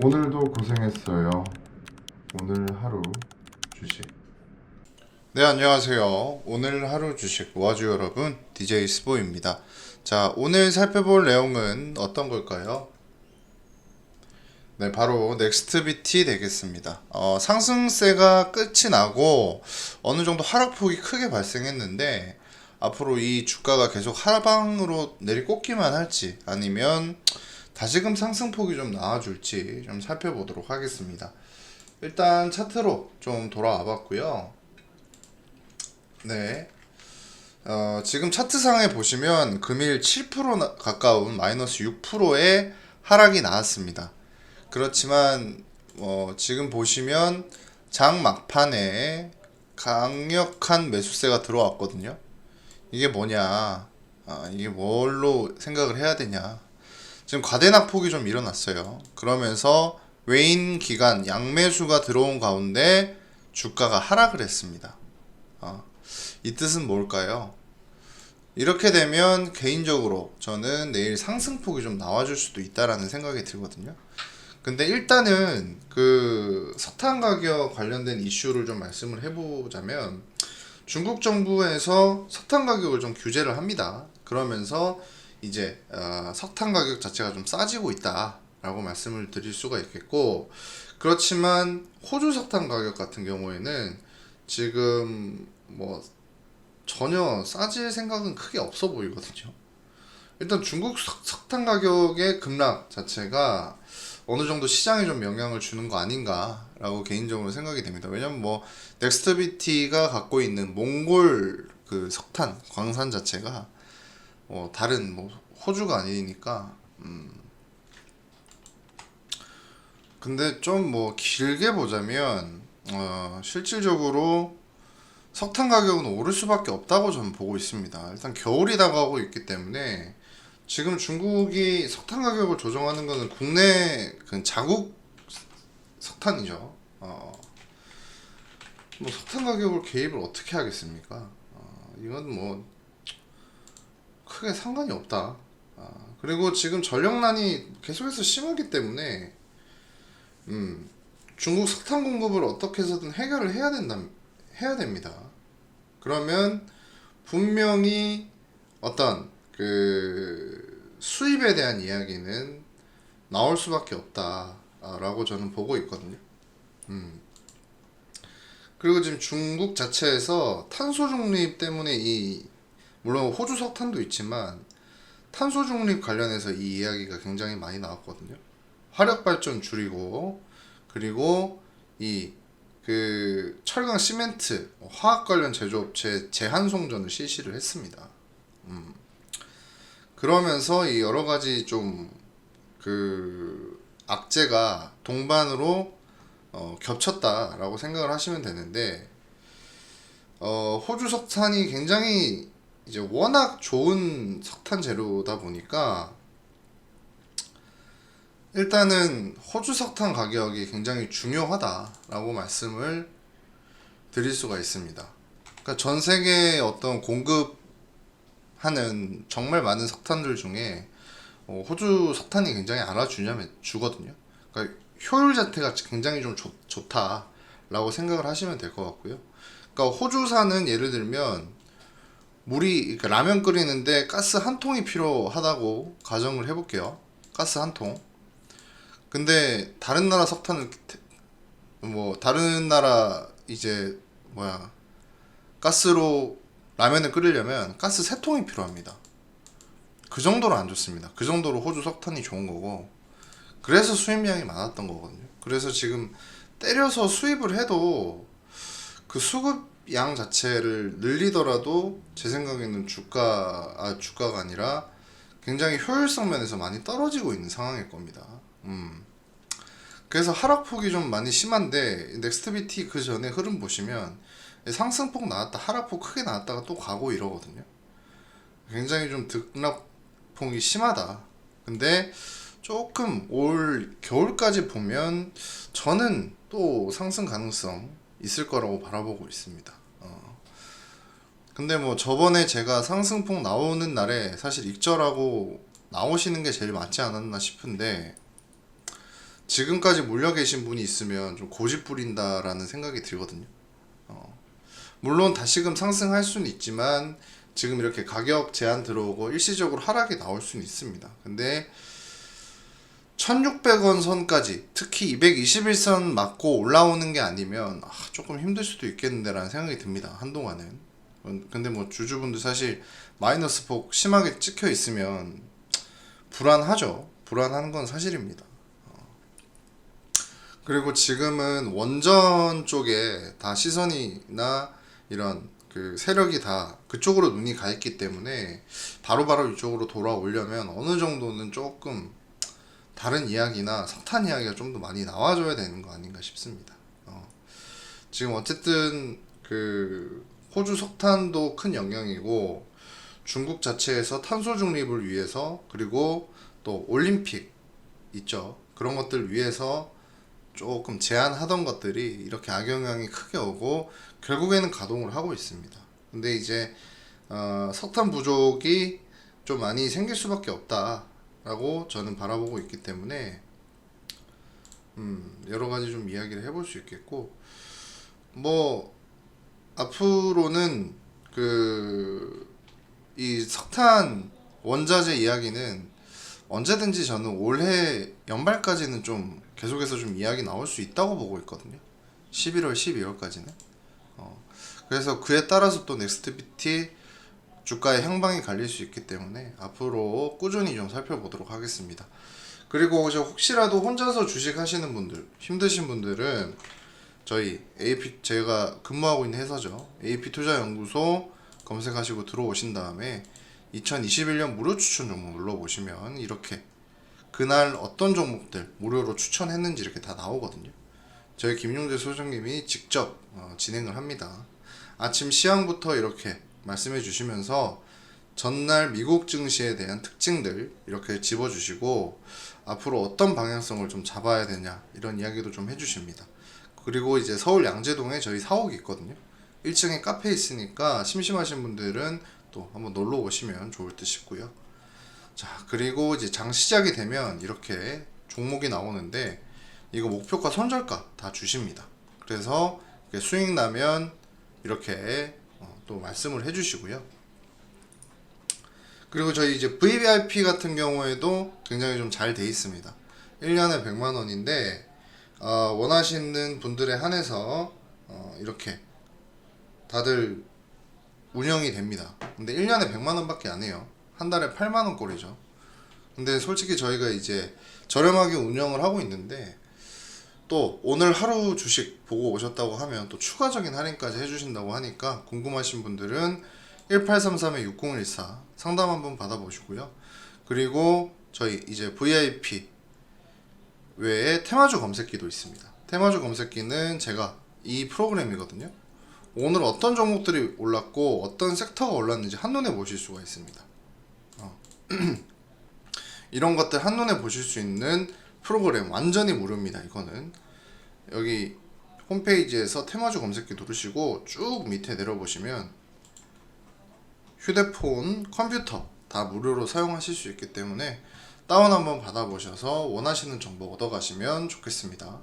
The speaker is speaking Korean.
오늘도 고생했어요. 오늘 하루 주식. 네, 안녕하세요. 오늘 하루 주식 와주 여러분, DJ 스보입니다. 자, 오늘 살펴볼 내용은 어떤 걸까요? 네, 바로 넥스트비티 되겠습니다. 상승세가 끝이 나고 어느 정도 하락폭이 크게 발생했는데 앞으로 이 주가가 계속 하방으로 내리꽂기만 할지 아니면 다시금 상승폭이 좀 나와줄지 좀 살펴보도록 하겠습니다. 일단 차트로 좀 돌아와 봤고요. 네. 지금 차트상에 보시면 금일 7% 가까운 마이너스 6%의 하락이 나왔습니다. 그렇지만 지금 보시면 장 막판에 강력한 매수세가 들어왔거든요. 이게 뭐냐? 이게 뭘로 생각을 해야 되냐? 지금 과대낙폭이 좀 일어났어요. 그러면서 외인 기간 양매수가 들어온 가운데 주가가 하락을 했습니다. 이 뜻은 뭘까요? 이렇게 되면 개인적으로 저는 내일 상승폭이 좀 나와줄 수도 있다라는 생각이 들거든요. 근데 일단은 그 석탄 가격 관련된 이슈를 좀 말씀을 해보자면 중국 정부에서 석탄 가격을 좀 규제를 합니다. 그러면서 이제 석탄 가격 자체가 좀 싸지고 있다라고 말씀을 드릴 수가 있겠고, 그렇지만 호주 석탄 가격 같은 경우에는 지금 뭐 전혀 싸질 생각은 크게 없어 보이거든요. 일단 중국 석탄 가격의 급락 자체가 어느 정도 시장에 좀 영향을 주는 거 아닌가라고 개인적으로 생각이 됩니다. 왜냐면 뭐 넥스트비티가 갖고 있는 몽골 그 석탄 광산 자체가 다른 뭐 호주가 아니니까. 근데 좀 뭐 길게 보자면 실질적으로 석탄 가격은 오를 수밖에 없다고 저는 보고 있습니다. 일단 겨울이 다가오고 있기 때문에 지금 중국이 석탄 가격을 조정하는 것은 국내 그 자국 석탄이죠. 뭐 석탄 가격을 개입을 어떻게 하겠습니까? 이건 뭐 크게 상관이 없다. 그리고 지금 전력난이 계속해서 심하기 때문에 중국 석탄 공급을 어떻게 해서든 해결을 해야 됩니다. 그러면 분명히 어떤 그 수입에 대한 이야기는 나올 수밖에 없다라고 저는 보고 있거든요. 그리고 지금 중국 자체에서 탄소 중립 때문에 물론 호주 석탄도 있지만 탄소 중립 관련해서 이 이야기가 굉장히 많이 나왔거든요. 화력 발전 줄이고, 그리고 그 철강 시멘트 화학 관련 제조업체 재한송전을 실시를 했습니다. 그러면서 이 여러 가지 좀 그 악재가 동반으로 겹쳤다라고 생각을 하시면 되는데, 호주 석탄이 굉장히 이제 워낙 좋은 석탄 재료다 보니까 일단은 호주 석탄 가격이 굉장히 중요하다라고 말씀을 드릴 수가 있습니다. 그러니까 전 세계에 어떤 공급하는 정말 많은 석탄들 중에 호주 석탄이 굉장히 알아주냐면 주거든요. 그러니까 효율 자체가 굉장히 좀 좋다라고 생각을 하시면 될 것 같고요. 그러니까 호주산은 예를 들면 그러니까 라면 끓이는데 가스 한 통이 필요하다고 가정을 해볼게요. 가스 한 통. 근데 다른 나라 석탄을 다른 나라 이제 가스로 라면을 끓이려면 가스 세 통이 필요합니다. 그 정도로 안 좋습니다. 그 정도로 호주 석탄이 좋은 거고, 그래서 수입량이 많았던 거거든요. 그래서 지금 때려서 수입을 해도 그 수급량 자체를 늘리더라도 제 생각에는 주가가 아니라 굉장히 효율성 면에서 많이 떨어지고 있는 상황일 겁니다. 그래서 하락폭이 좀 많이 심한데, 넥스트비티 그 전에 흐름 보시면 상승폭 나왔다 하락폭 크게 나왔다가 또 가고 이러거든요. 굉장히 좀 등락폭이 심하다. 근데 조금 올 겨울까지 보면 저는 또 상승 가능성 있을 거라고 바라보고 있습니다. 근데 뭐 저번에 제가 상승폭 나오는 날에 사실 익절하고 나오시는 게 제일 맞지 않았나 싶은데, 지금까지 몰려 계신 분이 있으면 좀 고집 부린다라는 생각이 들거든요. 물론 다시금 상승할 수는 있지만 지금 이렇게 가격 제한 들어오고 일시적으로 하락이 나올 수는 있습니다. 근데 1600원 선까지, 특히 221선 맞고 올라오는 게 아니면 조금 힘들 수도 있겠는데 라는 생각이 듭니다. 한동안은. 근데 뭐 주주분들 사실 마이너스 폭 심하게 찍혀 있으면 불안하죠. 불안한 건 사실입니다. 그리고 지금은 원전 쪽에 다 시선이나 이런 그 세력이 다 그쪽으로 눈이 가 있기 때문에 바로바로 이쪽으로 돌아오려면 어느 정도는 조금 다른 이야기나 석탄 이야기가 좀 더 많이 나와줘야 되는 거 아닌가 싶습니다. 지금 어쨌든 그 호주 석탄도 큰 영향이고 중국 자체에서 탄소 중립을 위해서, 그리고 또 올림픽 있죠. 그런 것들 위해서 조금 제한하던 것들이 이렇게 악영향이 크게 오고 결국에는 가동을 하고 있습니다. 근데 이제 석탄 부족이 좀 많이 생길 수밖에 없다라고 저는 바라보고 있기 때문에 여러 가지 좀 이야기를 해볼 수 있겠고, 뭐 앞으로는 그 이 석탄 원자재 이야기는 언제든지 저는 올해 연말까지는 좀 계속해서 좀 이야기 나올 수 있다고 보고 있거든요. 11월, 12월까지는. 그래서 그에 따라서 또 넥스트비티 주가의 향방이 갈릴 수 있기 때문에 앞으로 꾸준히 좀 살펴보도록 하겠습니다. 그리고 혹시라도 혼자서 주식 하시는 분들, 힘드신 분들은 저희 AP, 제가 근무하고 있는 회사죠. AP투자연구소 검색하시고 들어오신 다음에 2021년 무료 추천 종목 눌러보시면 이렇게 그날 어떤 종목들 무료로 추천했는지 이렇게 다 나오거든요. 저희 김용재 소장님이 직접 진행을 합니다. 아침 시황부터 이렇게 말씀해 주시면서 전날 미국 증시에 대한 특징들 이렇게 집어주시고 앞으로 어떤 방향성을 좀 잡아야 되냐 이런 이야기도 좀 해주십니다. 그리고 이제 서울 양재동에 저희 사옥이 있거든요. 1층에 카페 있으니까 심심하신 분들은 또 한번 놀러 오시면 좋을 듯 싶고요. 자, 그리고 이제 장 시작이 되면 이렇게 종목이 나오는데 이거 목표가 손절가 다 주십니다. 그래서 수익 나면 이렇게 또 말씀을 해주시고요. 그리고 저희 이제 VVIP 같은 경우에도 굉장히 좀 잘 돼 있습니다. 1년에 100만 원인데 원하시는 분들에 한해서 이렇게 다들 운영이 됩니다. 근데 1년에 100만 원밖에 안 해요. 한 달에 8만 원 꼴이죠. 근데 솔직히 저희가 이제 저렴하게 운영을 하고 있는데 또 오늘 하루 주식 보고 오셨다고 하면 또 추가적인 할인까지 해주신다고 하니까 궁금하신 분들은 1833-6014 상담 한번 받아보시고요. 그리고 저희 이제 VIP 외에 테마주 검색기도 있습니다. 테마주 검색기는 제가 이 프로그램이거든요. 오늘 어떤 종목들이 올랐고 어떤 섹터가 올랐는지 한눈에 보실 수가 있습니다. 이런 것들 한눈에 보실 수 있는 프로그램 완전히 무료입니다. 이거는 여기 홈페이지에서 테마주 검색기 누르시고 쭉 밑에 내려보시면 휴대폰, 컴퓨터 다 무료로 사용하실 수 있기 때문에 다운 한번 받아보셔서 원하시는 정보 얻어가시면 좋겠습니다.